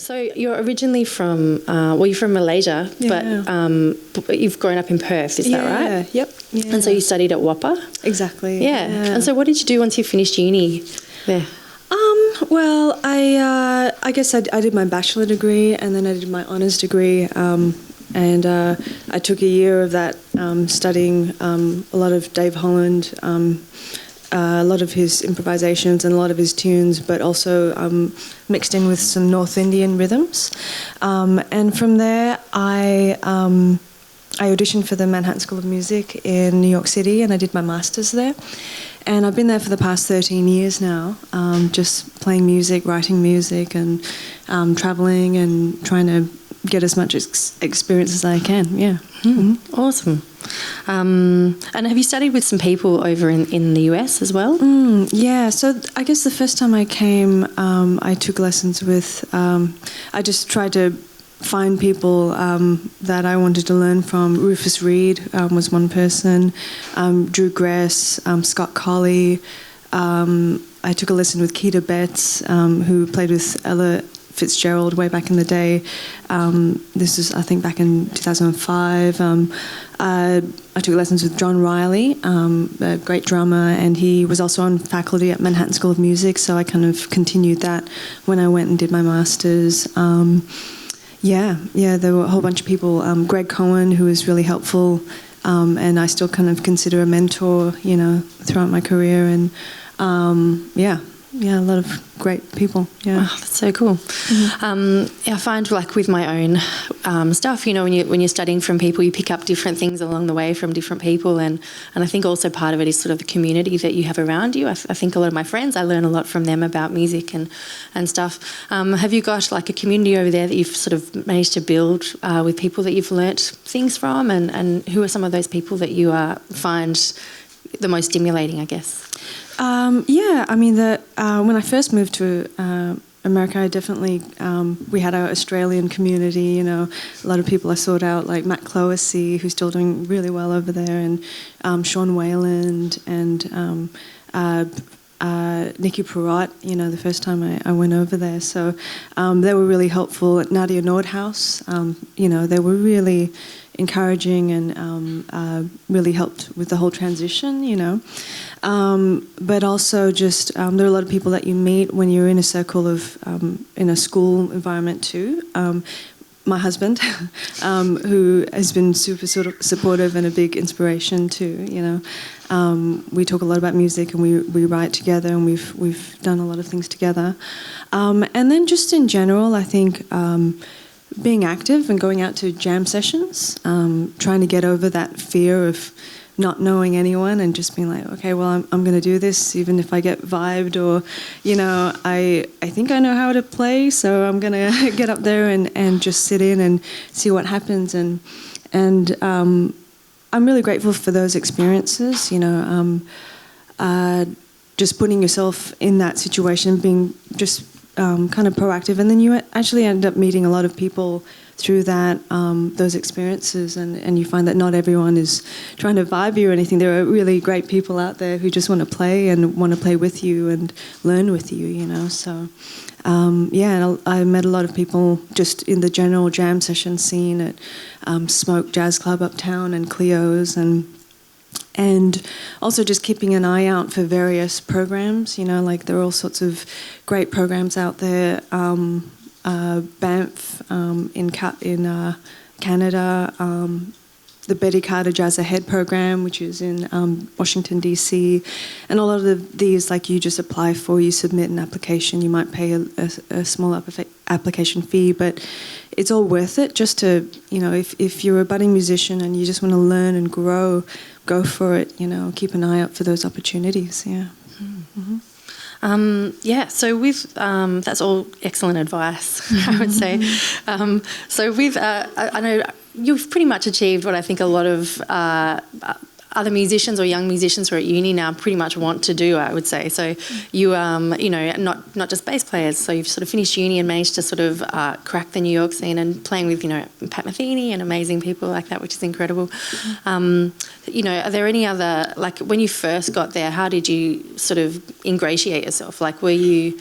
So you're originally from, you're from Malaysia, but you've grown up in Perth, is that right? Yep. Yeah. And so you studied at Whopper? Exactly. Yeah. And so what did you do once you finished uni there? Well, I guess I did my bachelor degree and then I did my honours degree, and I took a year of that studying a lot of Dave Holland, a lot of his improvisations and a lot of his tunes, but also mixed in with some North Indian rhythms. And from there, I auditioned for the Manhattan School of Music in New York City, and I did my master's there. And I've been there for the past 13 years now, just playing music, writing music, and travelling and trying to get as much experience as I can, yeah. Mm-hmm. Awesome. And have you studied with some people over in the US as well? Yeah, so I guess the first time I came, I took lessons with, I just tried to find people that I wanted to learn from. Rufus Reid was one person, Drew Gress, Scott Colley. I took a lesson with Keita Betts, who played with Ella Fitzgerald way back in the day. This is, I think, back in 2005. I took lessons with John Riley, a great drummer, and he was also on faculty at Manhattan School of Music, so I kind of continued that when I went and did my master's. There were a whole bunch of people. Greg Cohen, who was really helpful, and I still kind of consider a mentor, throughout my career. And a lot of great people. Yeah, oh, that's so cool. Mm-hmm. I find, like, with my own stuff, when you're studying from people, you pick up different things along the way from different people, and I think also part of it is sort of the community that you have around you. I think a lot of my friends, I learn a lot from them about music and stuff. Have you got like a community over there that you've sort of managed to build with people that you've learnt things from, and who are some of those people that you find the most stimulating, I guess? When I first moved to America, I definitely, we had our Australian community, a lot of people I sought out, like Matt Cloesy, who's still doing really well over there, and Sean Wayland, and Nikki Perrott, the first time I went over there. So they were really helpful. Nadia Nordhaus, they were really encouraging and really helped with the whole transition, But also just there are a lot of people that you meet when you're in a circle of in a school environment too. My husband, who has been super sort of supportive and a big inspiration too. We talk a lot about music and we write together, and we've done a lot of things together. And then just in general, I think being active and going out to jam sessions, trying to get over that fear of not knowing anyone and just being like, okay, well, I'm going to do this even if I get vibed, or, I think I know how to play, so I'm going to get up there and just sit in and see what happens. And I'm really grateful for those experiences, just putting yourself in that situation, being just kind of proactive, and then you actually end up meeting a lot of people through that, those experiences, and you find that not everyone is trying to vibe you or anything. There are really great people out there who just want to play and want to play with you and learn with you, So, and I met a lot of people just in the general jam session scene at Smoke Jazz Club uptown and Cleo's, and also just keeping an eye out for various programs, like there are all sorts of great programs out there. Banff in Canada, the Betty Carter Jazz Ahead program, which is in Washington, D.C. And a lot of these, like, you just apply for, you submit an application, you might pay a small application fee, but it's all worth it just to, if you're a budding musician and you just want to learn and grow, go for it, keep an eye out for those opportunities, yeah. Mm-hmm. So with that's all excellent advice, I would say. So with I know you've pretty much achieved what I think a lot of other musicians or young musicians who are at uni now pretty much want to do, I would say. So you, not just bass players, so you've sort of finished uni and managed to sort of crack the New York scene and playing with, Pat Metheny and amazing people like that, which is incredible. Are there any other, like when you first got there, how did you sort of ingratiate yourself? Like were you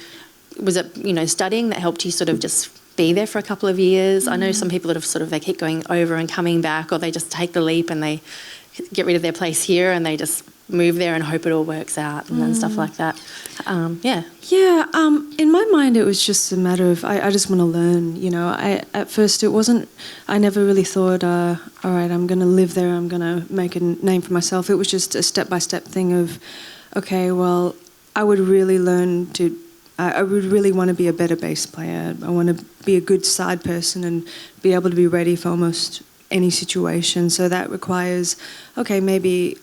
was it, studying that helped you sort of just be there for a couple of years? I know some people that have they keep going over and coming back, or they just take the leap and they get rid of their place here and they just move there and hope it all works out and stuff like that. In my mind it was just a matter of I just want to learn. At first it wasn't, I never really thought all right, I'm going to live there, I'm going to make a name for myself. It was just a step-by-step thing of, okay, well, I would really learn to, I would really want to be a better bass player. I want to be a good side person and be able to be ready for almost any situation. So that requires, okay, maybe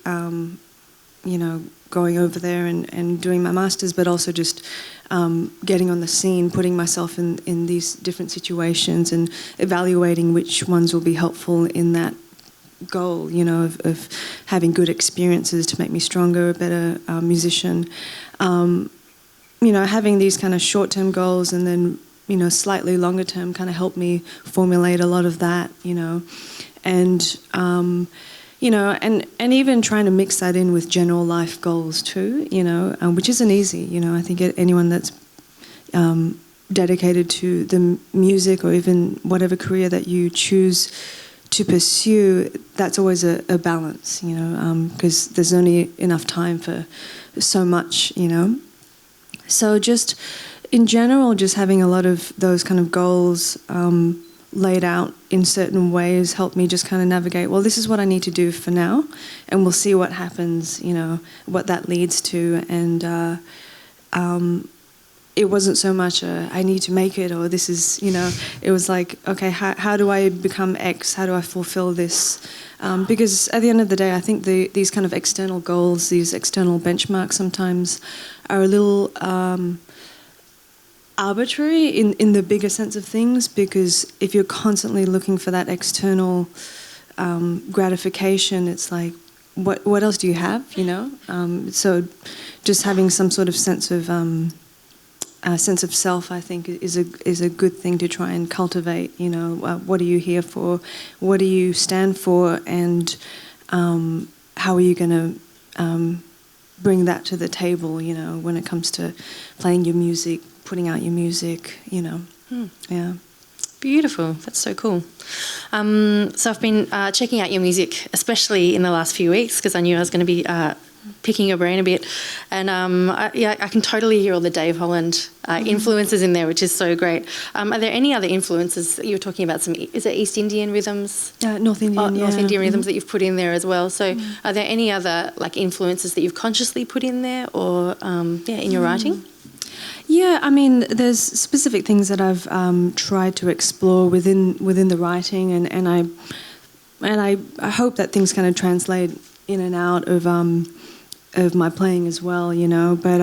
going over there and doing my masters, but also just getting on the scene, putting myself in these different situations and evaluating which ones will be helpful in that goal, of having good experiences to make me stronger, a better musician. Having these kind of short-term goals and then, slightly longer term kind of helped me formulate a lot of that, and and even trying to mix that in with general life goals too, which isn't easy. I think anyone that's dedicated to the music or even whatever career that you choose to pursue, that's always a balance, because there's only enough time for so much, So just in general, just having a lot of those kind of goals laid out in certain ways helped me just kind of navigate, well, this is what I need to do for now, and we'll see what happens, what that leads to. And it wasn't so much I need to make it, or this is, it was like, okay, how do I become X? How do I fulfill this? Because at the end of the day, I think these kind of external goals, these external benchmarks sometimes are a little arbitrary in the bigger sense of things, because if you're constantly looking for that external gratification, it's like, what else do you have, So just having some sort of sense of self, I think, is a good thing to try and cultivate. What are you here for? What do you stand for? And how are you going to bring that to the table? When it comes to playing your music, putting out your music. Yeah. Beautiful. That's so cool. So I've been checking out your music, especially in the last few weeks, because I knew I was going to be picking your brain a bit. And I can totally hear all the Dave Holland influences in there, which is so great. Are there any other influences? You were talking about is it East Indian rhythms? North Indian, North Indian rhythms that you've put in there as well. So are there any other influences that you've consciously put in there, or in your writing? Yeah, I mean, there's specific things that I've tried to explore within the writing, and I hope that things kind of translate in and out of my playing as well, But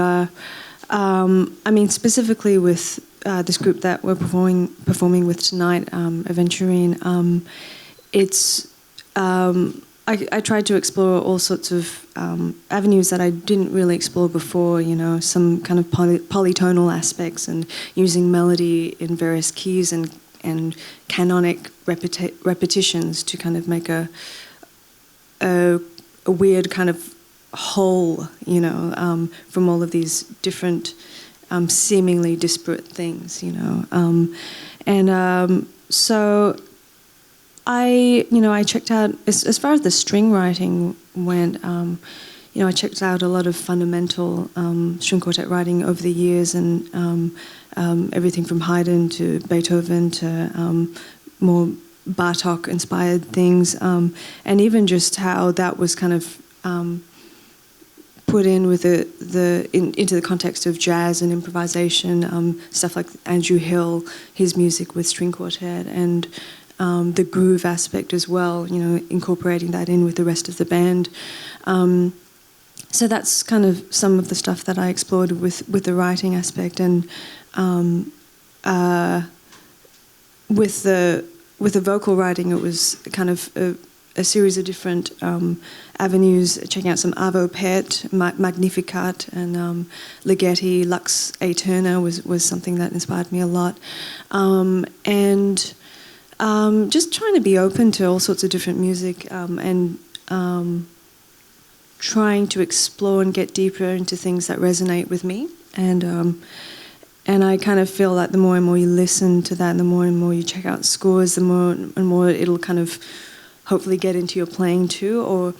I mean, specifically with this group that we're performing with tonight, Aventurine, it's I tried to explore all sorts of avenues that I didn't really explore before, some kind of polytonal aspects and using melody in various keys and canonic repetitions to kind of make a weird kind of whole, from all of these different seemingly disparate things, so I checked out, as far as the string writing went, I checked out a lot of fundamental string quartet writing over the years, and everything from Haydn to Beethoven to more Bartok-inspired things, and even just how that was kind of put in with into the context of jazz and improvisation, stuff like Andrew Hill, his music with string quartet, and the groove aspect as well, incorporating that in with the rest of the band. So that's kind of some of the stuff that I explored with the writing aspect, and with the vocal writing, it was kind of a series of different avenues, checking out some Arvo Pärt, Magnificat, and Ligeti, Lux Aeterna was something that inspired me a lot. And just trying to be open to all sorts of different music, and trying to explore and get deeper into things that resonate with me. And and I kind of feel like the more and more you listen to that, and the more and more you check out scores, the more and more it'll kind of hopefully get into your playing too, or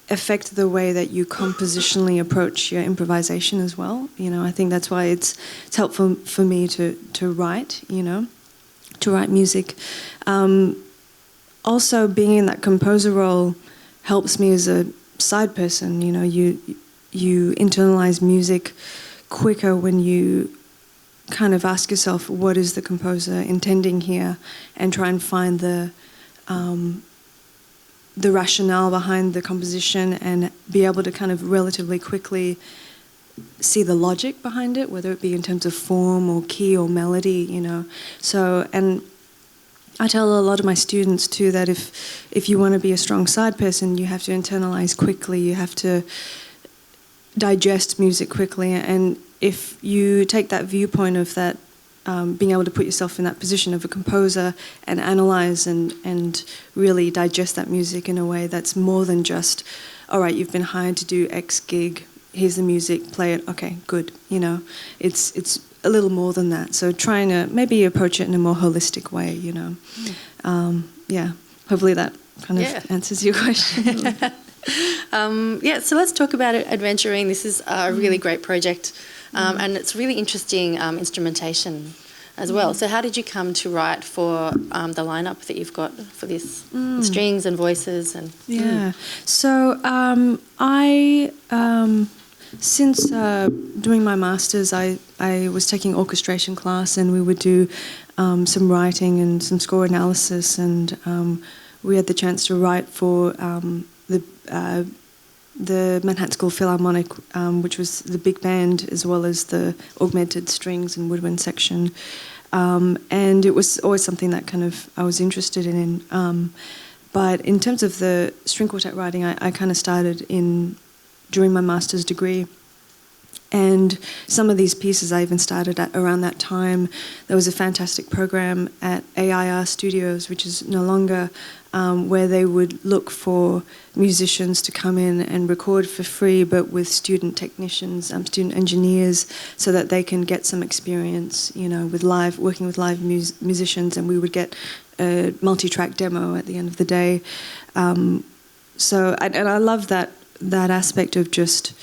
affect the way that you compositionally approach your improvisation as well. You know, I think that's why it's helpful for me to write, you know, to write music. Also, being in that composer role helps me as a side person. You know, you internalize music quicker when you kind of ask yourself, what is the composer intending here, and try and find the rationale behind the composition, and be able to kind of relatively quickly see the logic behind it, whether it be in terms of form or key or melody, you know. So, and I tell a lot of my students too that if you want to be a strong side person, you have to internalize quickly, you have to digest music quickly, and if you take that viewpoint of that, being able to put yourself in that position of a composer and analyze and really digest that music in a way that's more than just, all right, you've been hired to do X gig, here's the music, play it, okay, good, you know. It's a little more than that. So trying to maybe approach it in a more holistic way, you know. Yeah, hopefully that kind of answers your question. So let's talk about adventuring. This is a really great project, and it's really interesting instrumentation as well. So how did you come to write for the lineup that you've got for this? Strings and voices and... So I... since doing my master's, I was taking orchestration class, and we would do some writing and some score analysis, and we had the chance to write for the Manhattan School Philharmonic, which was the big band as well as the augmented strings and woodwind section, and it was always something that kind of I was interested in. But in terms of the string quartet writing, I kind of started during my master's degree. And some of these pieces I even started at around that time. There was a fantastic program at AIR Studios, which is no longer, where they would look for musicians to come in and record for free, but with student technicians, student engineers, so that they can get some experience, you know, with working with live musicians, and we would get a multi-track demo at the end of the day. And I love that aspect of just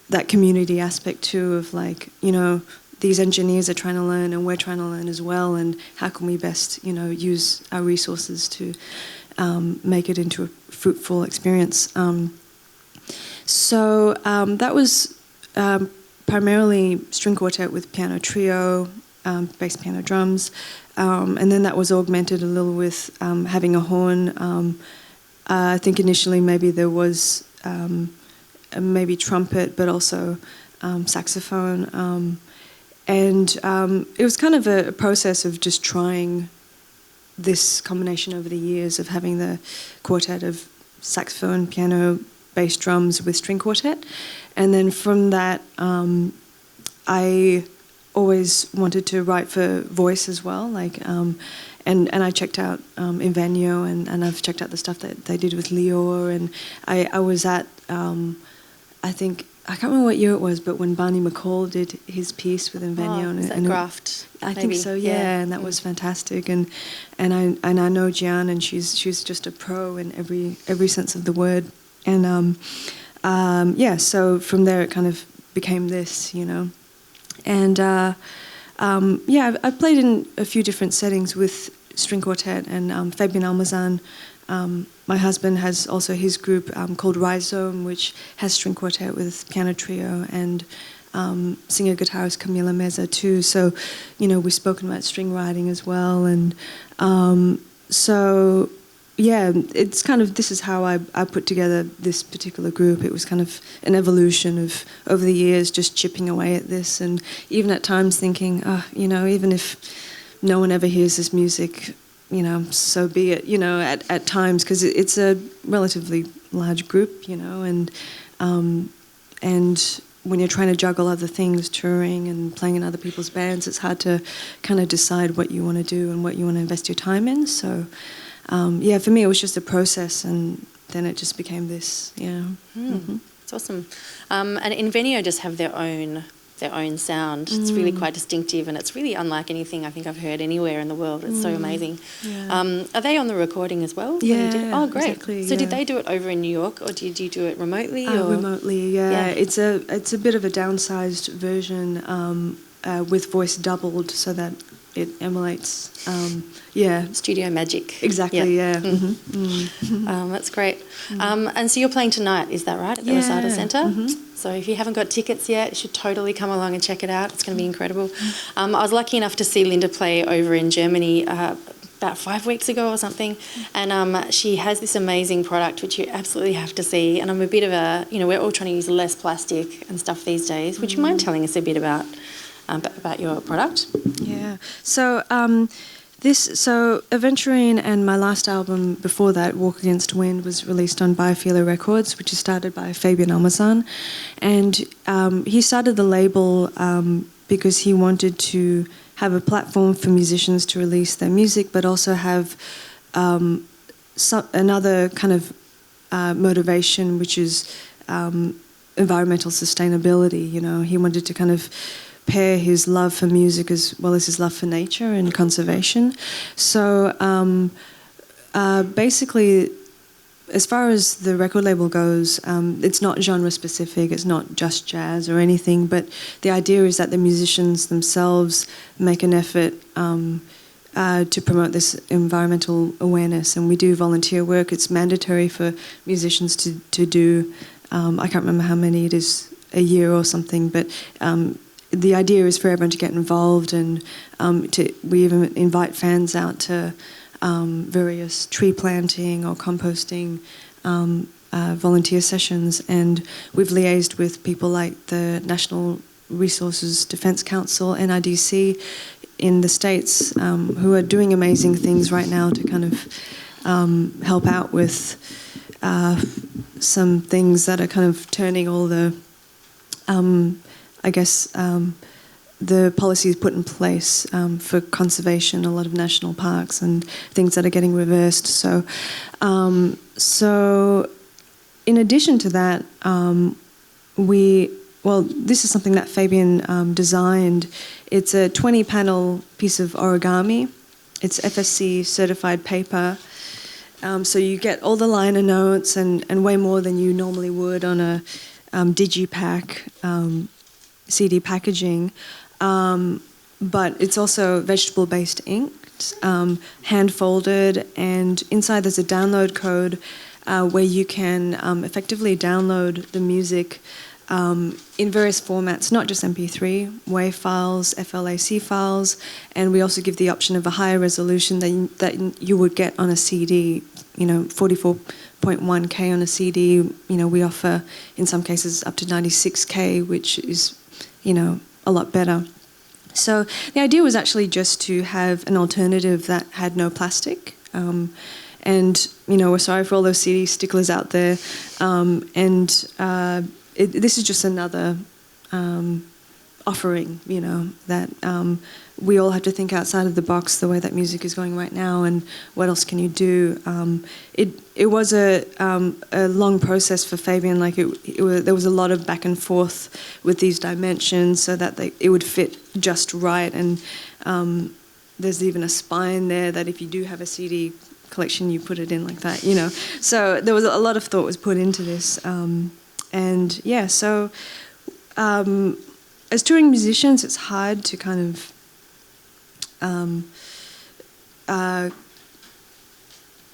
that community aspect too, of like, you know, these engineers are trying to learn and we're trying to learn as well, and how can we best, you know, use our resources to make it into a fruitful experience. That was primarily string quartet with piano trio, bass, piano, drums, and then that was augmented a little with having a horn. I think initially maybe there was maybe trumpet, but also saxophone. And it was kind of a process of just trying this combination over the years of having the quartet of saxophone, piano, bass, drums with string quartet. And then from that, I always wanted to write for voice as well, like... And I checked out Invenio, and I've checked out the stuff that they did with Lior, and I was at, I think, I can't remember what year it was, but when Barney McCall did his piece with Invenio. Was that Graft? I think so, yeah, and that was fantastic. And I know Gian, and she's just a pro in every sense of the word. And so from there it kind of became this, you know. And I've played in a few different settings with string quartet, and Fabian Almazan, my husband, has also his group called Rhizome, which has string quartet with piano trio, and singer-guitarist Camila Meza too. So, you know, we've spoken about string writing as well, and it's kind of, this is how I put together this particular group. It was kind of an evolution of, over the years, just chipping away at this, and even at times thinking, you know, even if no one ever hears this music, you know, so be it, you know, at times, because it's a relatively large group, you know, and when you're trying to juggle other things, touring and playing in other people's bands, it's hard to kind of decide what you want to do and what you want to invest your time in. So, for me, it was just a process, and then it just became this, you know. It's awesome. And Invenio just have their own their own sound. It's really quite distinctive, and it's really unlike anything I think I've heard anywhere in the world. It's so amazing. Yeah. Are they on the recording as well? Yeah. Oh, great. Exactly, so did they do it over in New York, or did you do it remotely? Remotely, yeah. It's a bit of a downsized version with voice doubled so that it emulates, Studio magic. Exactly, yeah. That's great. And so you're playing tonight, is that right, at the Rosada Centre? So if you haven't got tickets yet, you should totally come along and check it out. It's going to be incredible. I was lucky enough to see Linda play over in Germany about 5 weeks ago or something, and she has this amazing product which you absolutely have to see. And I'm a bit of a, we're all trying to use less plastic and stuff these days. Would you mind telling us a bit about your product? Yeah. So Aventurine and my last album before that, Walk Against Wind, was released on Biofeeler Records, which is started by Fabian Almazan. And he started the label because he wanted to have a platform for musicians to release their music, but also have another kind of motivation, which is environmental sustainability. He wanted to kind of pair his love for music as well as his love for nature and conservation. So basically, as far as the record label goes, it's not genre specific, it's not just jazz or anything, but the idea is that the musicians themselves make an effort to promote this environmental awareness, and we do volunteer work. It's mandatory for musicians to do, I can't remember how many it is, a year or something, but the idea is for everyone to get involved, and we even invite fans out to various tree planting or composting volunteer sessions, and we've liaised with people like the National Resources Defence Council, NIDC, in the States, who are doing amazing things right now to kind of help out with some things that are kind of turning all the the policies put in place for conservation, a lot of national parks and things that are getting reversed. So in addition to that, this is something that Fabian designed. It's a 20-panel piece of origami. It's FSC certified paper. So you get all the liner notes and way more than you normally would on a digipack CD packaging, but it's also vegetable-based inked, hand-folded, and inside there's a download code where you can effectively download the music in various formats, not just MP3, WAV files, FLAC files, and we also give the option of a higher resolution that you would get on a CD, 44.1K on a CD. We offer, in some cases, up to 96K, which is, a lot better. So the idea was actually just to have an alternative that had no plastic. And, we're sorry for all those CD sticklers out there. This is just another offering, that we all have to think outside of the box the way that music is going right now, and what else can you do? It was a long process for Fabian. There was a lot of back and forth with these dimensions so that it would fit just right, and there's even a spine there that if you do have a CD collection, you put it in like that, So there was a lot of thought was put into this, as touring musicians, it's hard to kind of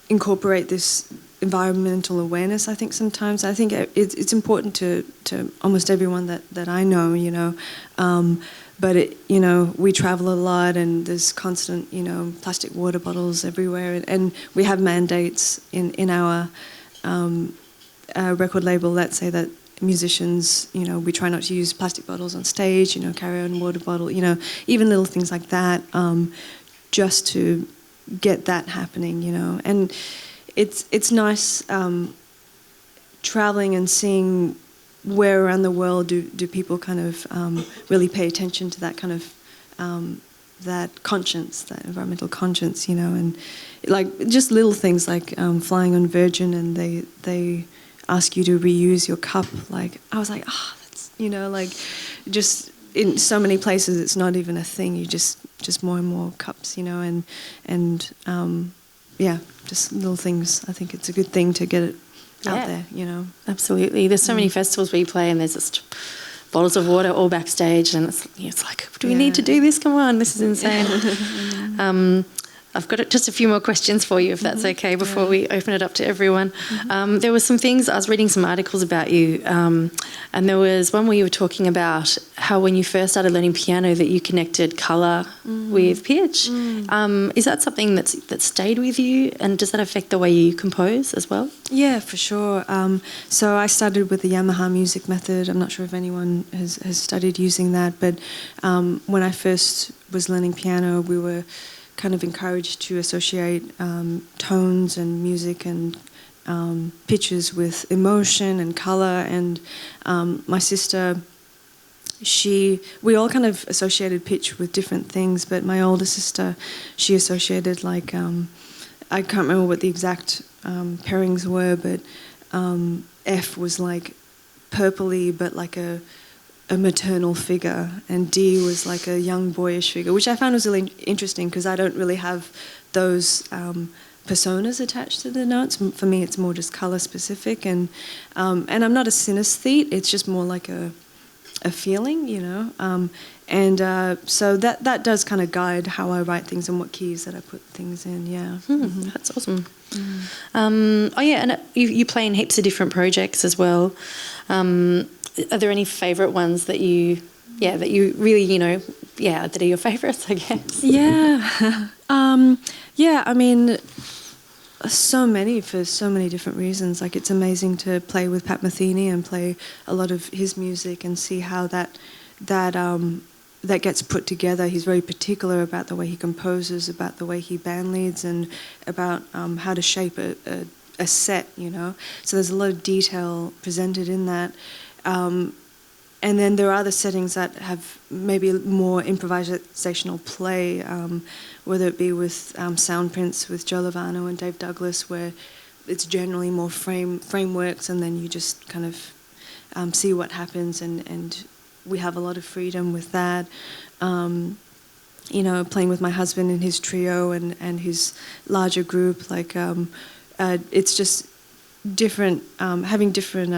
incorporate this environmental awareness. I think sometimes it's important to almost everyone that I know, but we travel a lot, and there's constant plastic water bottles everywhere, and we have mandates in our record label that say that musicians, we try not to use plastic bottles on stage, carry on water bottle, even little things like that, just to get that happening, and it's nice traveling and seeing where around the world do people kind of really pay attention to that kind of that conscience, that environmental conscience, and like just little things like flying on Virgin, and they ask you to reuse your cup. Like I was like, that's just in so many places it's not even a thing. You just more and more cups, and yeah, just little things. I think it's a good thing to get it out there, Absolutely. There's so many festivals where you play and there's just bottles of water all backstage, and it's like, do we need to do this? Come on, this is insane. I've got just a few more questions for you, if that's okay, before we open it up to everyone. There were some things, I was reading some articles about you, and there was one where you were talking about how when you first started learning piano that you connected colour with pitch. Is that something that stayed with you, and does that affect the way you compose as well? Yeah, for sure. So I started with the Yamaha music method. I'm not sure if anyone has studied using that, but when I first was learning piano, we were kind of encouraged to associate tones and music and pitches with emotion and colour. And my sister, we all kind of associated pitch with different things, but my older sister, she associated I can't remember what the exact pairings were, but F was like purpley, but like a maternal figure, and D was like a young boyish figure, which I found was really interesting because I don't really have those personas attached to the notes. For me, it's more just color specific, and I'm not a synesthete. It's just more like a feeling, so that does kind of guide how I write things and what keys that I put things in. Yeah, That's awesome. And you play in heaps of different projects as well. Are there any favourite ones that you really, that are your favourites, I guess? Yeah. I mean, so many for so many different reasons. Like, it's amazing to play with Pat Metheny and play a lot of his music and see how that gets put together. He's very particular about the way he composes, about the way he band leads, and about how to shape a set, So there's a lot of detail presented in that. And then there are other settings that have maybe more improvisational play, whether it be with sound prints with Joe Lovano and Dave Douglas, where it's generally more frameworks, and then you just kind of see what happens, and we have a lot of freedom with that. Playing with my husband and his trio and his larger group, it's just different, having different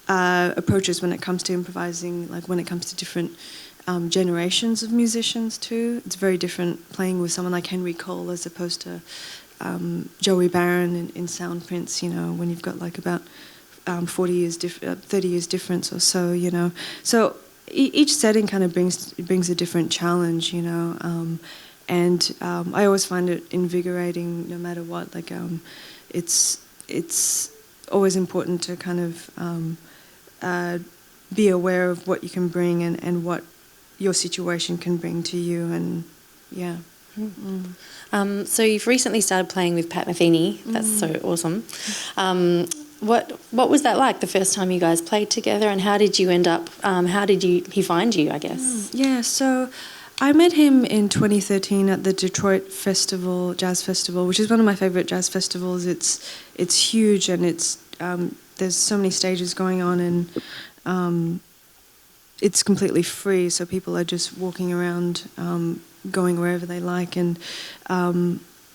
approaches when it comes to improvising, like when it comes to different generations of musicians too. It's very different playing with someone like Henry Cole as opposed to Joey Barron in sound prints, when you've got like about 30 years difference or so, So each setting kind of brings a different challenge, and I always find it invigorating no matter what. It's always important to kind of be aware of what you can bring and what your situation can bring to you, and yeah. So you've recently started playing with Pat Metheny. That's so awesome. What was that like the first time you guys played together, and how did you end up? How did he find you, I guess? Yeah, so I met him in 2013 at the Detroit Jazz Festival, which is one of my favourite jazz festivals. It's huge, and there's so many stages going on, and it's completely free, so people are just walking around, going wherever they like, and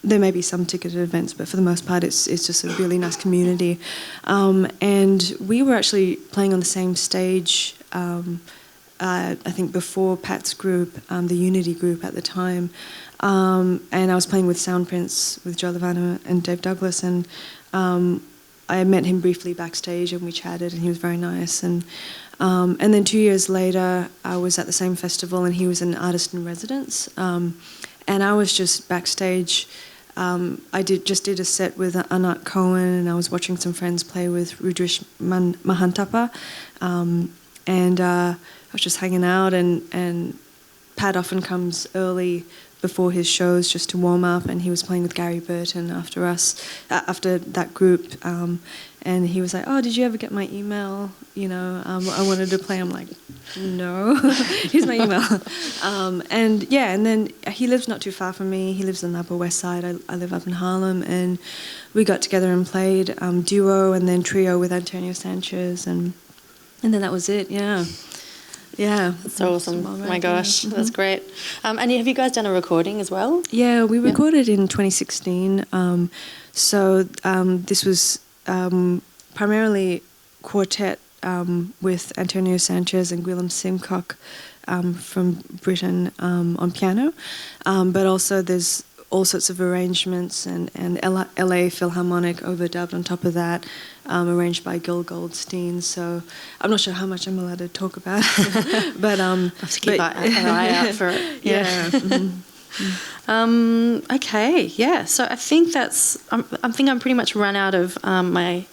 there may be some ticketed events, but for the most part it's just a really nice community. And we were actually playing on the same stage, I think before Pat's group, the Unity group at the time, and I was playing with sound prints with Joe Lovano and Dave Douglas, and I met him briefly backstage and we chatted, and he was very nice. And then 2 years later, I was at the same festival and he was an artist in residence. And I was just backstage. I did a set with Anat Cohen, and I was watching some friends play with Rudrish Mahantapa. And I was just hanging out, and Pat often comes early before his shows just to warm up, and he was playing with Gary Burton after that group, and he was like, "Oh, did you ever get my email? I wanted to play." I'm like, "No, here's my email." And then he lives not too far from me. He lives on the Upper West Side. I live up in Harlem, and we got together and played duo and then trio with Antonio Sanchez, and then that was it. Yeah. Yeah. That's so awesome. Well, Oh my gosh, that's great. And have you guys done a recording as well? Yeah, we recorded in 2016. This was primarily quartet with Antonio Sanchez and Gwilym Simcock from Britain on piano. But also there's all sorts of arrangements and LA Philharmonic overdubbed on top of that, arranged by Gil Goldstein. So I'm not sure how much I'm allowed to talk about, but I'll have to keep an eye out for it. Yeah. Okay, yeah. So I think I'm pretty much run out of my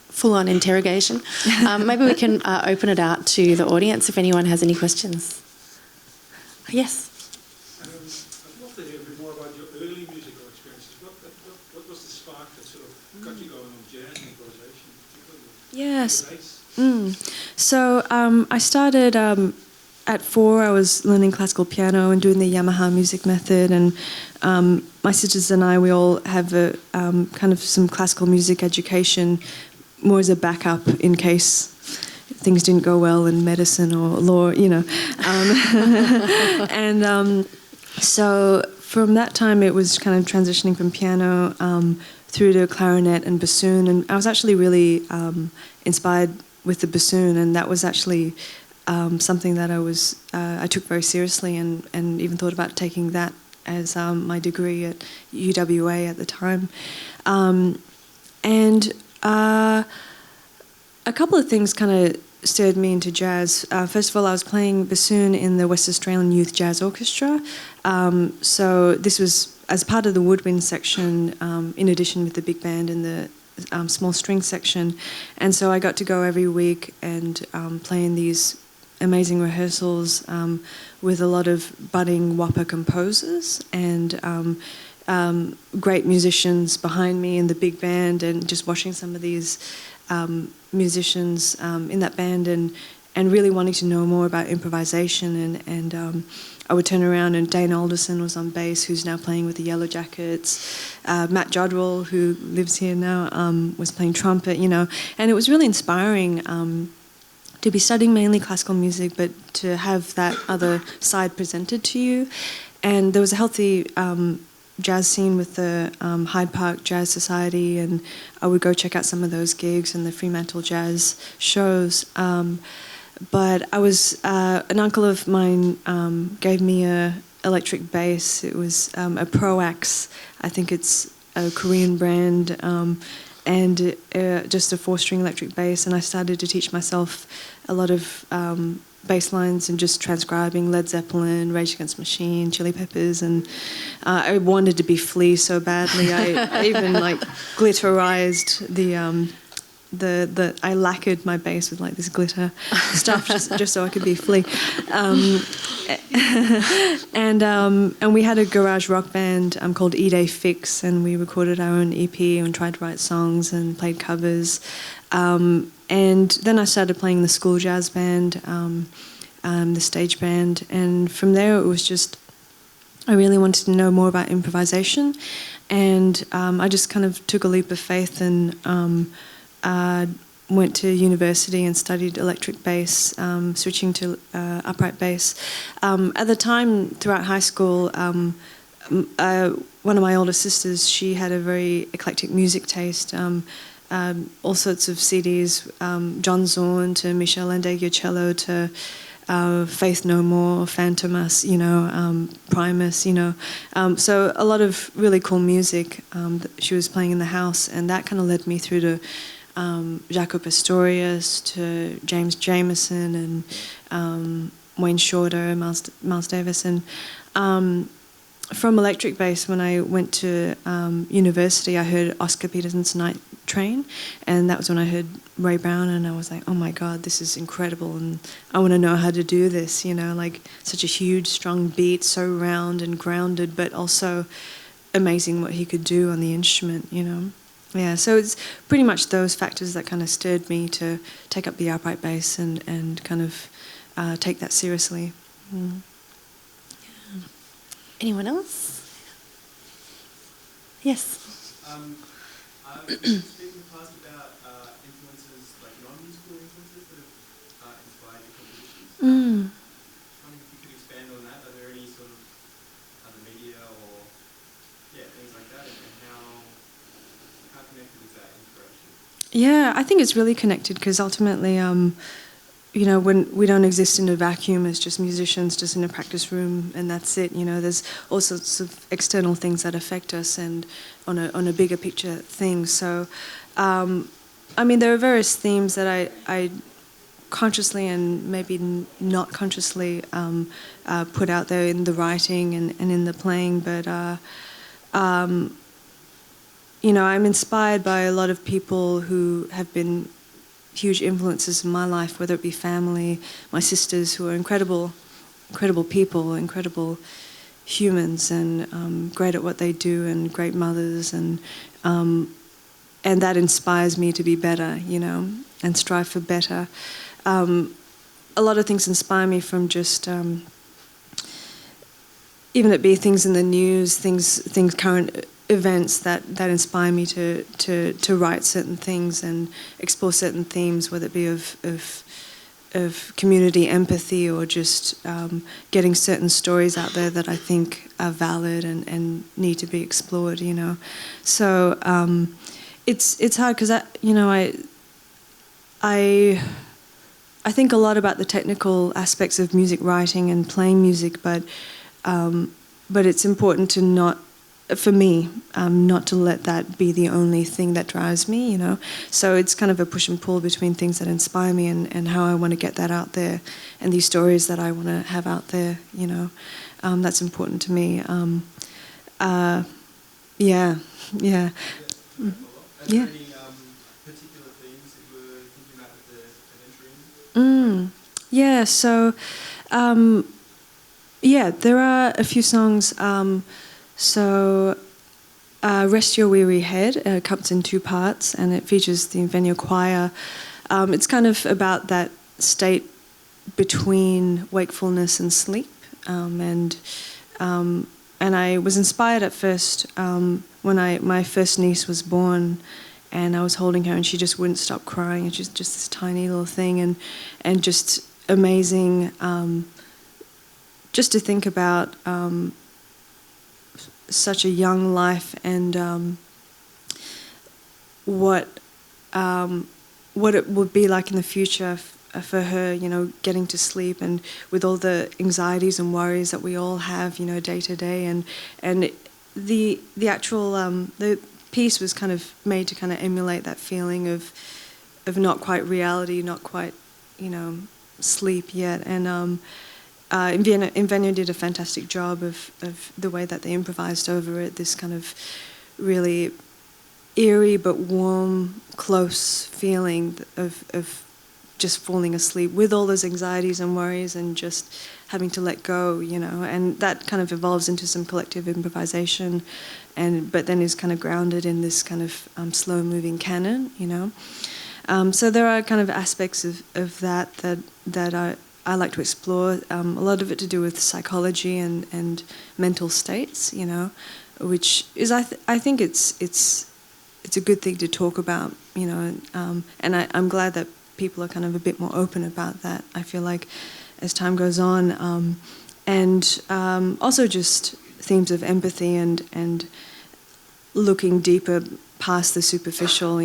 full-on interrogation. Maybe we can open it out to the audience if anyone has any questions. Yes. I'd love to hear a bit more about your early musical experiences. What was the spark that sort of got you going on jazz and improvisation? Yes. So I started at 4. I was learning classical piano and doing the Yamaha music method, and my sisters and I, we all have a kind of some classical music education, more as a backup in case things didn't go well in medicine or law, you know. So from that time, it was kind of transitioning from piano through to clarinet and bassoon, and I was actually really inspired with the bassoon, and that was actually something that I took very seriously, and even thought about taking that as my degree at UWA at the time. A couple of things kind of stirred me into jazz. First of all, I was playing bassoon in the West Australian Youth Jazz Orchestra. So this was as part of the woodwind section, in addition with the big band and the small string section. And so I got to go every week and play in these amazing rehearsals with a lot of budding whopper composers and great musicians behind me in the big band, and just watching some of these musicians in that band and really wanting to know more about improvisation. And I would turn around and Dane Alderson was on bass, who's now playing with the Yellow Jackets. Matt Jodrell, who lives here now, was playing trumpet, you know. And it was really inspiring to be studying mainly classical music, but to have that other side presented to you. And there was a healthy jazz scene with the Hyde Park Jazz Society, and I would go check out some of those gigs and the Fremantle Jazz shows. But I was an uncle of mine gave me a electric bass. It was a Proax, I think it's a Korean brand, and just a 4-string electric bass. And I started to teach myself a lot of bass lines and just transcribing Led Zeppelin, Rage Against the Machine, Chili Peppers, and I wanted to be Flea so badly. I even like glitterized I lacquered my bass with like this glitter stuff just so I could be Flea. And we had a garage rock band called E-Day Fix, and we recorded our own EP and tried to write songs and played covers. And then I started playing the school jazz band, the stage band, and from there it was just, I really wanted to know more about improvisation, and I just kind of took a leap of faith and went to university and studied electric bass, switching to upright bass. At the time, throughout high school, one of my older sisters, she had a very eclectic music taste. All sorts of CDs, John Zorn to Michel Ndegeocello to Faith No More, Phantomas, you know, Primus, you know. So a lot of really cool music that she was playing in the house, and that kind of led me through to Jaco Pastorius, to James Jamerson, and Wayne Shorter, Miles Davis. And from electric bass, when I went to university, I heard Oscar Peterson's Night Train, and that was when I heard Ray Brown, and I was like, oh my God, this is incredible, and I want to know how to do this, you know, like such a huge, strong beat, so round and grounded, but also amazing what he could do on the instrument, you know. Yeah, so it's pretty much those factors that kind of stirred me to take up the upright bass and kind of take that seriously. Mm. Yeah. Anyone else? Yes. Speaking in the past about influences, like non-musical influences that have inspired your compositions. Mm. I wonder if you could expand on that. Are there any sort of other media or things like that, and how connected is that inspiration? Yeah, I think it's really connected because ultimately, when we don't exist in a vacuum as just musicians, just in a practice room, and that's it. There's all sorts of external things that affect us, and on a bigger picture thing. So, there are various themes that I consciously and maybe not consciously put out there in the writing and in the playing, but I'm inspired by a lot of people who have been huge influences in my life, whether it be family, my sisters, who are incredible people, incredible humans, and great at what they do, and great mothers, and that inspires me to be better, and strive for better. A lot of things inspire me from just even it be things in the news, things current events that inspire me to write certain things and explore certain themes, whether it be of community empathy or just getting certain stories out there that I think are valid and need to be explored. So it's hard because I think a lot about the technical aspects of music writing and playing music, but it's important to not to let that be the only thing that drives me, So it's kind of a push and pull between things that inspire me and how I want to get that out there, and these stories that I want to have out there, That's important to me. Yeah. Yeah. Mm. Are Yeah. there any particular themes that you were thinking about with the adventuring? Yeah, so, there are a few songs. Rest Your Weary Head comes in two parts, and it features the Invenio Choir. It's kind of about that state between wakefulness and sleep, and I was inspired at first when my first niece was born, and I was holding her, and she just wouldn't stop crying, and she's just this tiny little thing, and just amazing, just to think about such a young life and what it would be like in the future for her, getting to sleep, and with all the anxieties and worries that we all have, day to day, and the actual the piece was kind of made to kind of emulate that feeling of not quite reality, not quite sleep yet, and Invenio did a fantastic job of the way that they improvised over it, this kind of really eerie but warm, close feeling of just falling asleep with all those anxieties and worries and just having to let go, and that kind of evolves into some collective improvisation, but then is kind of grounded in this kind of slow-moving canon, So there are kind of aspects of that I like to explore, a lot of it to do with psychology and mental states, which is I think it's a good thing to talk about, and I'm glad that people are kind of a bit more open about that. I feel like as time goes on, and also just themes of empathy and looking deeper past the superficial.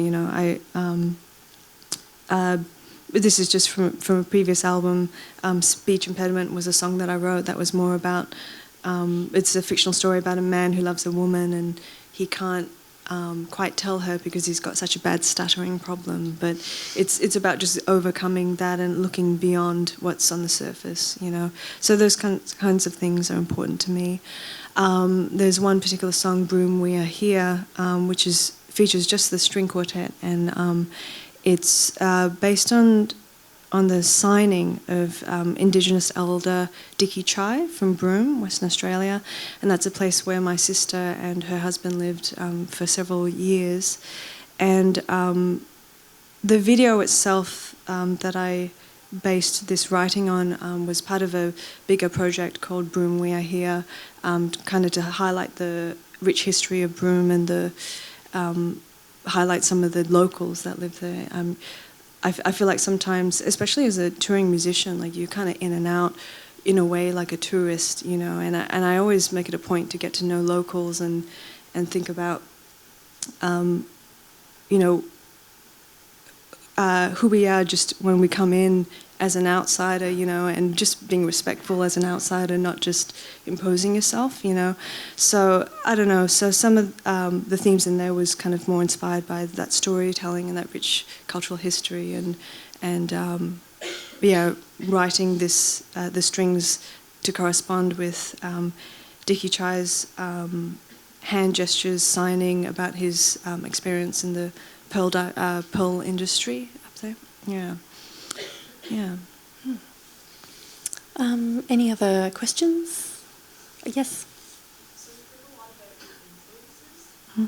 This is just from a previous album. Speech Impediment was a song that I wrote that was more about, it's a fictional story about a man who loves a woman and he can't quite tell her because he's got such a bad stuttering problem. But it's about just overcoming that and looking beyond what's on the surface, So those kinds of things are important to me. There's one particular song, Broom We Are Here, which features just the string quartet, and it's based on the signing of Indigenous elder Dickie Chai from Broome, Western Australia, and that's a place where my sister and her husband lived for several years. And the video itself that I based this writing on was part of a bigger project called Broome We Are Here, kind of to highlight the rich history of Broome and highlight some of the locals that live there. I feel like sometimes, especially as a touring musician, like you're kind of in and out in a way like a tourist, you know, and I always make it a point to get to know locals and think about, you know, who we are just when we come in as an outsider, you know, and just being respectful as an outsider, not just imposing yourself, you know. So, I don't know, so some of the themes in there was kind of more inspired by that storytelling and that rich cultural history and yeah, writing this, the strings to correspond with Dickie Chai's hand gestures, signing about his experience in the pearl industry up there. Yeah. Yeah. Any other questions? Yes. So you've heard a lot about your influences. Hmm. I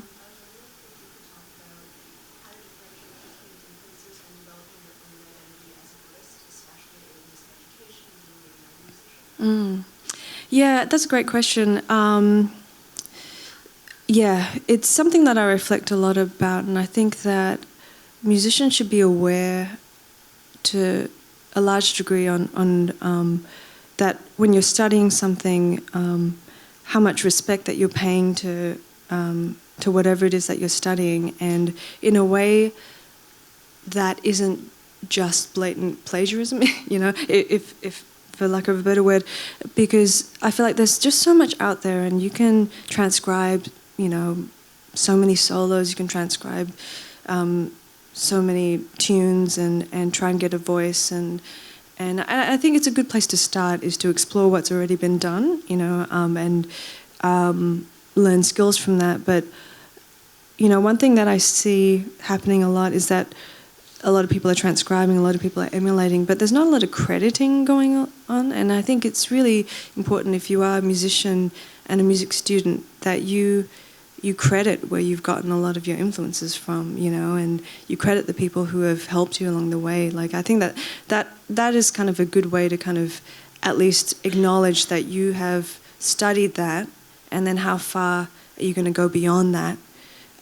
was wondering if you could talk about how to differentiate between influences and developing your own identity as an artist, especially in music education and being a young musician. Yeah, that's a great question. Yeah, it's something that I reflect a lot about, and I think that musicians should be aware to a large degree on that when you're studying something, how much respect that you're paying to whatever it is that you're studying, and in a way that isn't just blatant plagiarism, you know, if for lack of a better word, because I feel like there's just so much out there, and you can transcribe, you know, so many solos, you can transcribe so many tunes and try and get a voice, and I think it's a good place to start is to explore what's already been done, you know, and learn skills from that. But, you know, one thing that I see happening a lot is that a lot of people are transcribing, a lot of people are emulating, but there's not a lot of crediting going on, and I think it's really important if you are a musician and a music student that you credit where you've gotten a lot of your influences from, you know, and you credit the people who have helped you along the way. Like, I think that is kind of a good way to kind of at least acknowledge that you have studied that, and then how far are you going to go beyond that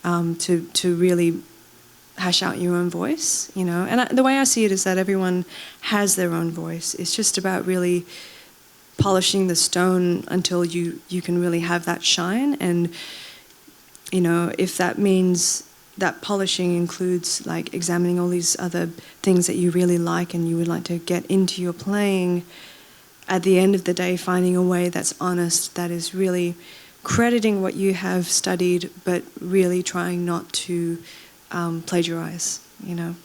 to really hash out your own voice, you know. And the way I see it is that everyone has their own voice. It's just about really polishing the stone until you can really have that shine. And, you know, if that means that polishing includes like examining all these other things that you really like and you would like to get into your playing, at the end of the day finding a way that's honest, that is really crediting what you have studied but really trying not to plagiarize, you know.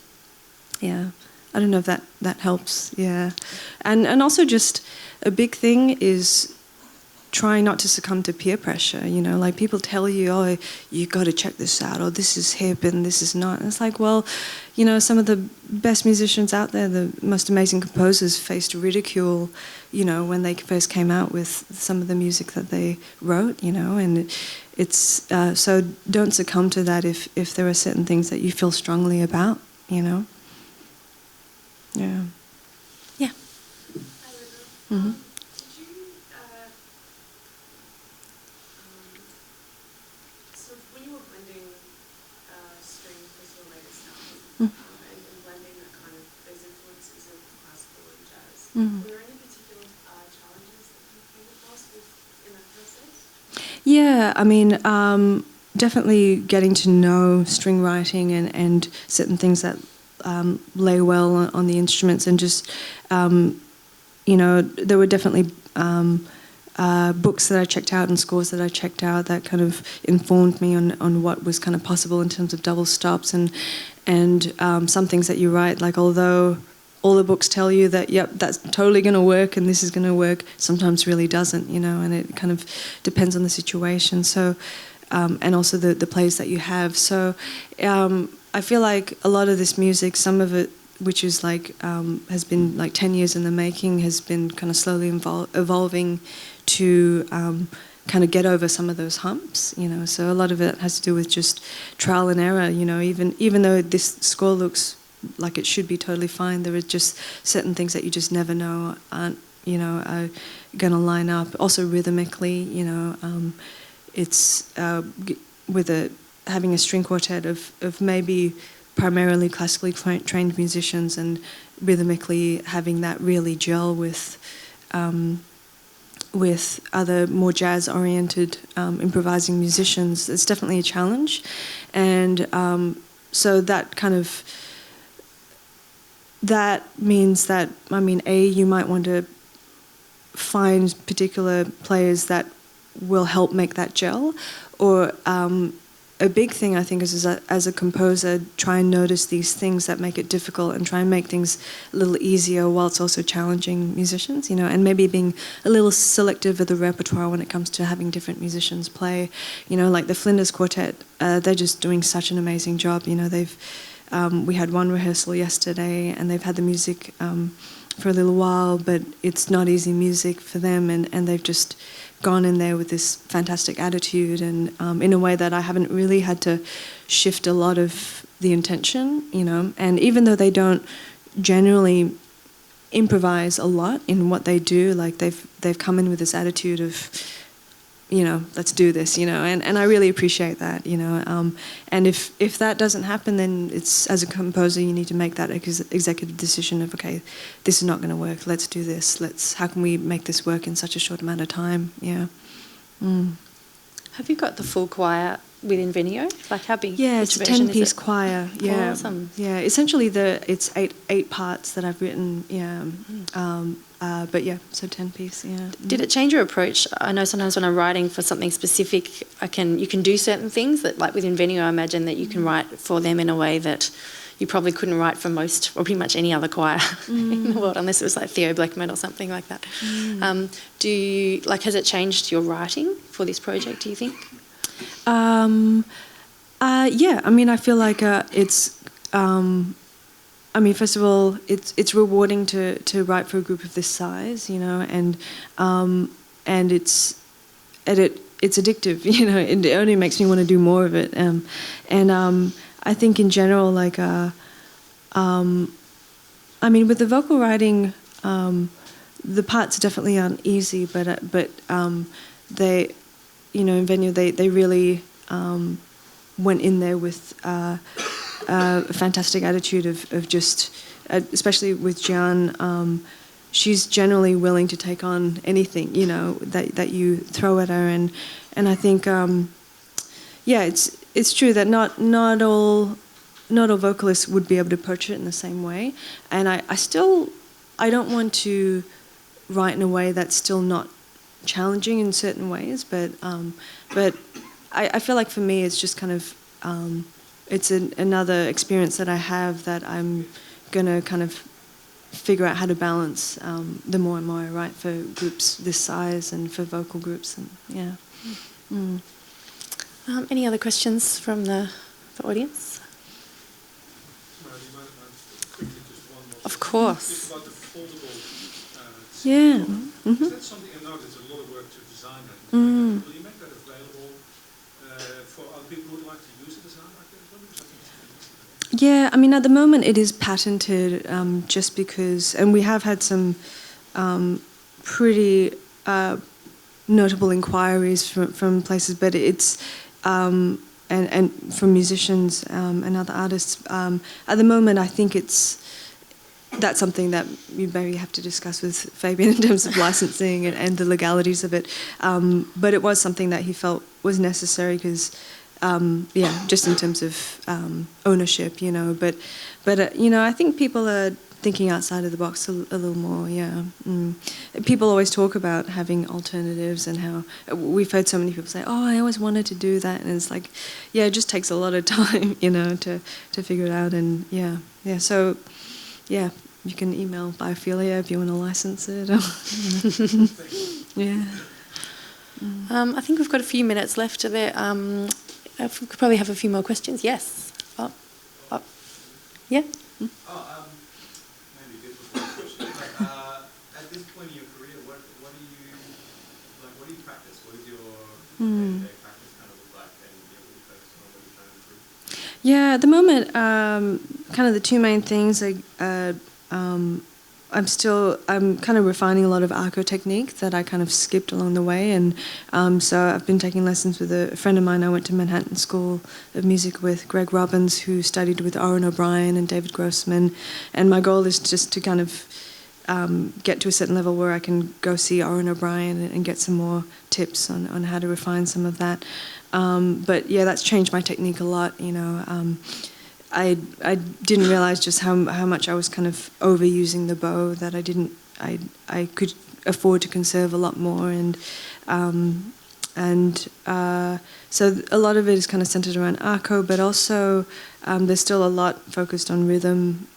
Yeah, I don't know if that helps. Yeah, and also just a big thing is trying not to succumb to peer pressure, you know, like people tell you, oh, you got to check this out, or this is hip and this is not. And it's like, well, you know, some of the best musicians out there, the most amazing composers faced ridicule, you know, when they first came out with some of the music that they wrote, you know, and it's, so don't succumb to that if there are certain things that you feel strongly about, you know. Yeah. Yeah. Mm-hmm. Did you, so when you were blending string crystal latest album, and blending that kind of those influences of classical and jazz, were there any particular challenges that you came across in that process? Yeah, I mean, definitely getting to know string writing and certain things that lay well on the instruments, and just, you know, there were definitely books that I checked out and scores that I checked out that kind of informed me on what was kind of possible in terms of double stops and some things that you write, like although all the books tell you that, yep, that's totally going to work and this is going to work, sometimes really doesn't, you know, and it kind of depends on the situation. So, and also the plays that you have. So I feel like a lot of this music, some of it, which is like, has been like 10 years in the making, has been kind of slowly evolving to kind of get over some of those humps, you know. So a lot of it has to do with just trial and error, you know, even though this score looks like it should be totally fine, there are just certain things that you just never know aren't, you know, are going to line up. Also rhythmically, you know, it's with having a string quartet of maybe primarily classically trained musicians, and rhythmically having that really gel with other more jazz-oriented improvising musicians. It's definitely a challenge, and so that means that, I mean, you might want to find particular players that will help make that gel, or a big thing I think is as a composer, try and notice these things that make it difficult and try and make things a little easier whilst also challenging musicians, and maybe being a little selective of the repertoire when it comes to having different musicians play. Like the Flinders Quartet, they're just doing such an amazing job. We had one rehearsal yesterday, and they've had the music for a little while, but it's not easy music for them, and they've just gone in there with this fantastic attitude, and in a way that I haven't really had to shift a lot of the intention, and even though they don't generally improvise a lot in what they do, like they've come in with this attitude of, let's do this, and I really appreciate that, and if that doesn't happen, then it's, as a composer, you need to make that executive decision of, okay, this is not going to work, let's do this, how can we make this work in such a short amount of time, Have you got the full choir within Venio? Like how big? Yeah, it's it's a a 10-piece choir. Yeah, awesome. Yeah, essentially it's eight parts that I've written. Yeah, but yeah, so 10-piece. Yeah. Did it change your approach? I know sometimes when I'm writing for something specific, you can do certain things that, like within Venio, I imagine that you can write for them in a way that you probably couldn't write for most or pretty much any other choir in the world, unless it was like Theo Blackman or something like that. Has it changed your writing for this project, do you think? Yeah, I mean, I feel like it's. First of all, it's rewarding to write for a group of this size, and it's addictive, It only makes me want to do more of it, I think in general, with the vocal writing, the parts definitely aren't easy, but they, in Venue, they really went in there with a fantastic attitude of just, especially with Gian, she's generally willing to take on anything, that you throw at her, and I think, it's true that not all vocalists would be able to approach it in the same way, and I don't want to write in a way that's still not challenging in certain ways, but I feel like for me it's just kind of it's another experience that I have that I'm gonna kind of figure out how to balance the more and more I write for groups this size and for vocal groups, and yeah. Any other questions from the audience? Of course. It's about the foldable. Yeah. Is that something? I know there's a lot of work to design that. Will you make that available for other people who would like to use a design like that? Yeah, at the moment it is patented, just because, and we have had some pretty notable inquiries from places, but it's and from musicians and other artists. At the moment, I think that's something that you maybe have to discuss with Fabian in terms of licensing and the legalities of it. But it was something that he felt was necessary because, just in terms of ownership, But I think people are thinking outside of the box a little more, yeah. People always talk about having alternatives and how we've heard so many people say, "Oh, I always wanted to do that," and it's like, yeah, it just takes a lot of time, to figure it out, and yeah. So, yeah, you can email Biophilia if you want to license it. Yeah. I think we've got a few minutes left of it. We could probably have a few more questions. Yes. Yeah. Maybe a bit before the question, but at this point in your career, what do you practice? What is your day-to-day practice kind of look like, and what do you focus on? What are you trying to improve? Yeah, at the moment, kind of the two main things are I'm kind of refining a lot of arco technique that I kind of skipped along the way, and so I've been taking lessons with a friend of mine. I went to Manhattan School of Music with Greg Robbins, who studied with Oren O'Brien and David Grossman, and my goal is just to kind of get to a certain level where I can go see Oren O'Brien and get some more tips on how to refine some of that. But yeah, that's changed my technique a lot, you know. I didn't realize just how much I was kind of overusing the bow, that I could afford to conserve a lot more, so a lot of it is kind of centered around arco, but also there's still a lot focused on rhythm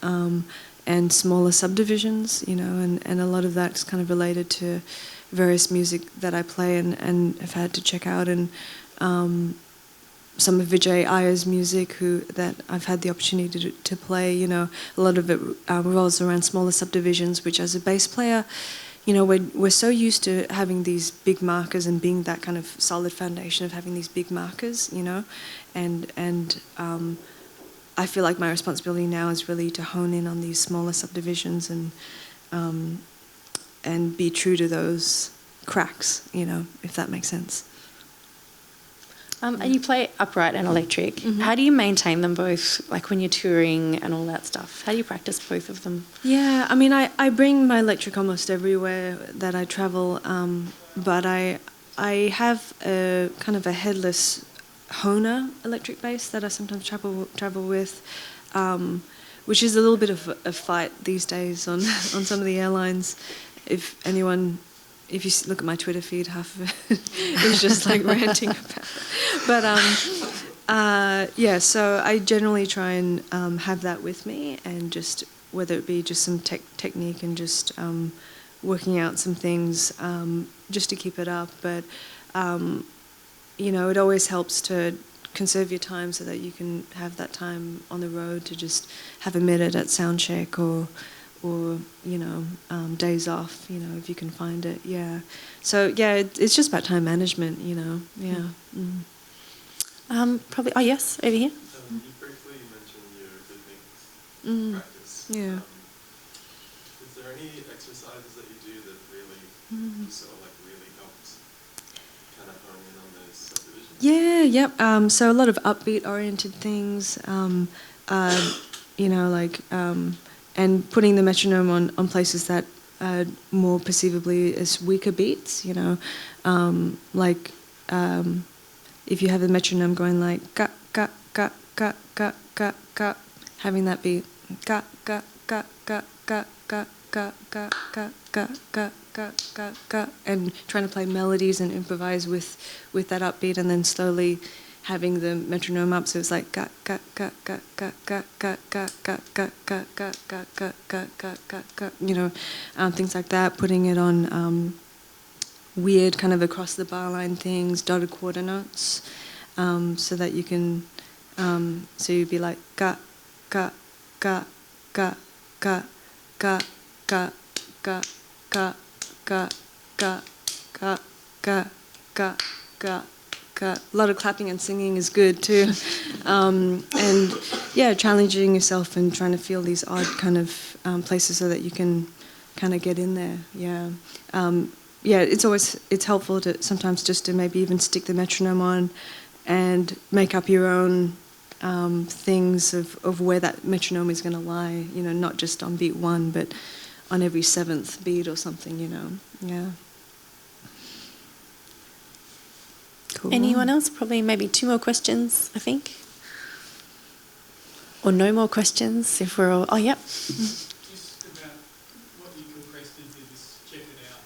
and smaller subdivisions, you know, and a lot of that's kind of related to various music that I play and have had to check out, and some of Vijay Iyer's music that I've had the opportunity to play, you know, a lot of it revolves around smaller subdivisions, which as a bass player, you know, we're so used to having these big markers and being that kind of solid foundation of having these big markers, you know, and I feel like my responsibility now is really to hone in on these smaller subdivisions and be true to those cracks, you know, if that makes sense. And you play upright and electric. Mm-hmm. How do you maintain them both, like when you're touring and all that stuff? How do you practice both of them? Yeah, I mean, I bring my electric almost everywhere that I travel, but I have a kind of a headless Hohner electric bass that I sometimes travel with, which is a little bit of a fight these days on some of the airlines. If you look at my Twitter feed, half of it is just like ranting about it. But yeah, so I generally try and have that with me, and just whether it be just some technique and just working out some things just to keep it up. But you know, it always helps to conserve your time so that you can have that time on the road to just have a minute at sound check or you know, days off, you know, if you can find it, yeah. So yeah, it's just about time management, you know, yeah. Probably. Oh yes, over here. You briefly mentioned your rhythmic practice. Yeah. Is there any exercises that you do that really sort of like really helps kind of hone in on those subdivisions? Yeah, yep. So a lot of upbeat oriented things, you know, like and putting the metronome on places that are more perceivably as weaker beats, you know, like if you have the metronome going like ga ga ga ga ga ga ga, having that beat ga ga ga ga ga ga ga ga ga ga ga ga ga ga, and trying to play melodies and improvise with that upbeat, and then slowly having the metronome up, so it's like ga ga ga ga ga ga ga ga ga ga ga ga ga ga ga ga ga ga, you know, things like that. Putting it on weird kind of across the bar line things, dotted quarter notes, so that you can, so you'd be like ga ga ga ga ga ga ga ga ga ga ga ga ga ga ga. A lot of clapping and singing is good too, and yeah, challenging yourself and trying to feel these odd kind of places so that you can kind of get in there. Yeah, yeah. It's helpful to sometimes just to maybe even stick the metronome on and make up your own things of where that metronome is going to lie. You know, not just on beat one, but on every seventh beat or something. You know, yeah. Cool. Anyone else? Probably maybe 2 more questions, I think. Or no more questions if we're all... Oh, yep. Just about what you compressed into this check it out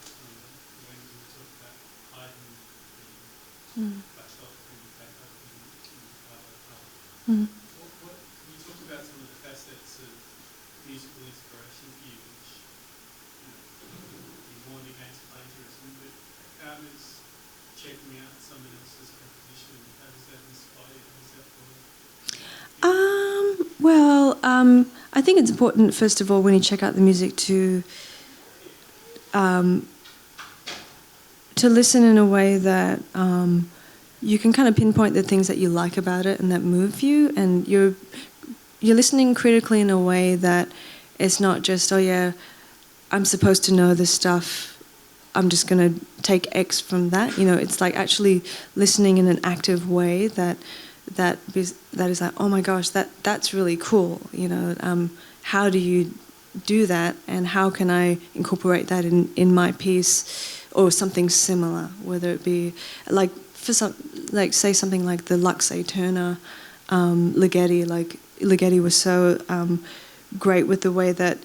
when you talk about hiding the backstop and backup and what you talked about some of the facets of musical inspiration for you, which you warned against plagiarism, but how does checking out someone else's composition, how does that inspire you? How does that work? Well, I think it's important, first of all, when you check out the music to listen in a way that you can kind of pinpoint the things that you like about it and that move you, and you're listening critically in a way that it's not just, oh yeah, I'm supposed to know this stuff. I'm just going to take X from that. It's like actually listening in an active way that is like, oh my gosh, that's really cool. How do you do that, and how can I incorporate that in my piece or something similar? Whether it be like say something like the Lux Aeterna, Ligeti. Like Ligeti was so great with the way that.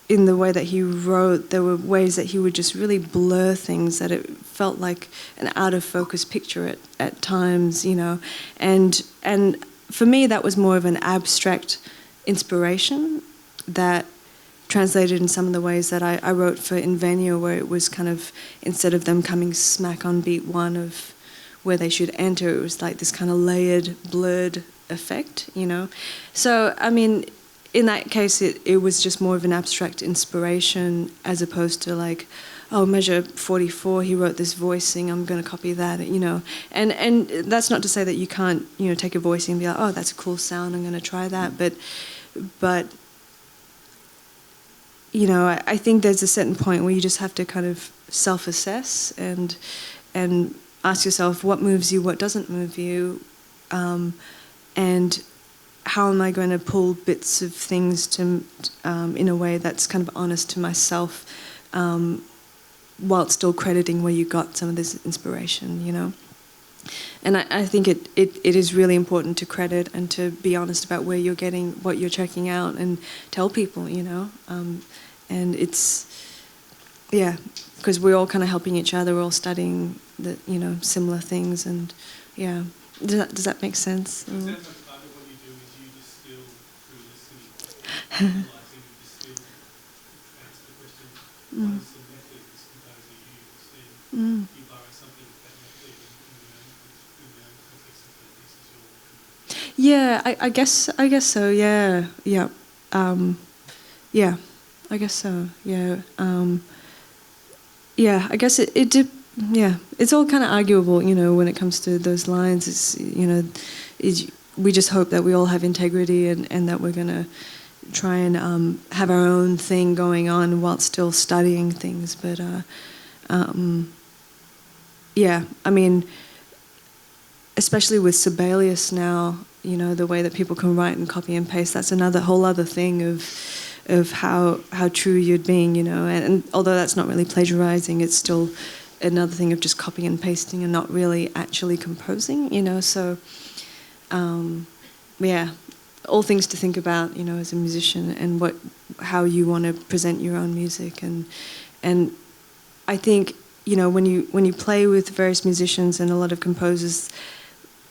In the way that he wrote, there were ways that he would just really blur things that it felt like an out of focus picture at times, and for me that was more of an abstract inspiration that translated in some of the ways that I wrote for Invenia, where it was kind of, instead of them coming smack on beat one of where they should enter, it was like this kind of layered, blurred effect, So I mean, in that case, it was just more of an abstract inspiration as opposed to like, oh, measure 44, he wrote this voicing, I'm going to copy that, And that's not to say that you can't, take a voicing and be like, oh, that's a cool sound, I'm going to try that. But I think there's a certain point where you just have to kind of self-assess and ask yourself what moves you, what doesn't move you, and how am I going to pull bits of things to in a way that's kind of honest to myself, while still crediting where you got some of this inspiration, And I think it is really important to credit and to be honest about where you're getting what you're checking out and tell people, and it's, because we're all kind of helping each other, we're all studying similar things, and does that make sense? Part of what you do is you distill through listening, analysing, you distill to answer the question, what is the method this composer used? Then you borrow something of that method in your own context, and that this is your. Yeah, I guess so. Yeah. I guess so. Yeah. I guess it did. Yeah, it's all kind of arguable, when it comes to those lines. It's, we just hope that we all have integrity and that we're going to try and have our own thing going on while still studying things. But, I mean, especially with Sibelius now, the way that people can write and copy and paste, that's another whole other thing of how true you're being, and although that's not really plagiarizing, it's still another thing of just copying and pasting and not really actually composing, so all things to think about, as a musician, and how you want to present your own music, and I think, when you play with various musicians and a lot of composers,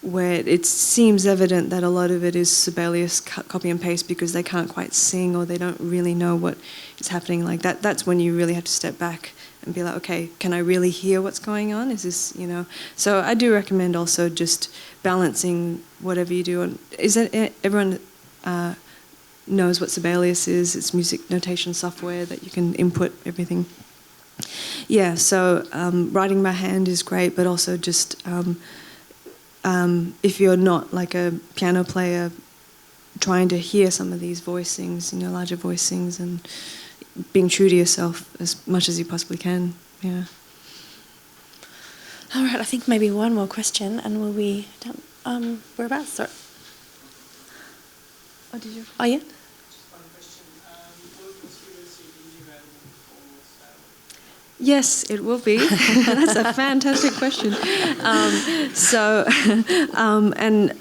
where it seems evident that a lot of it is Sibelius copy and paste because they can't quite sing or they don't really know what is happening, like that's when you really have to step back and be like, okay, can I really hear what's going on? Is this, So I do recommend also just balancing whatever you do. And everyone knows what Sibelius is? It's music notation software that you can input everything. Yeah, so writing by hand is great, but also just if you're not like a piano player, trying to hear some of these voicings, larger voicings, and being true to yourself as much as you possibly can. Yeah. All right, I think maybe one more question and we'll be done. Whereabouts? Sorry. Oh, did you? Oh, yeah? Just one question. Will Studio CD be available for sale? Yes, it will be. That's a fantastic question.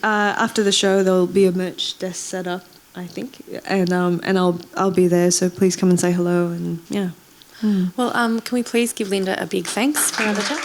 After the show, there'll be a merch desk set up, I think, and I'll be there. So please come and say hello, and yeah. Well, can we please give Linda a big thanks for another chat?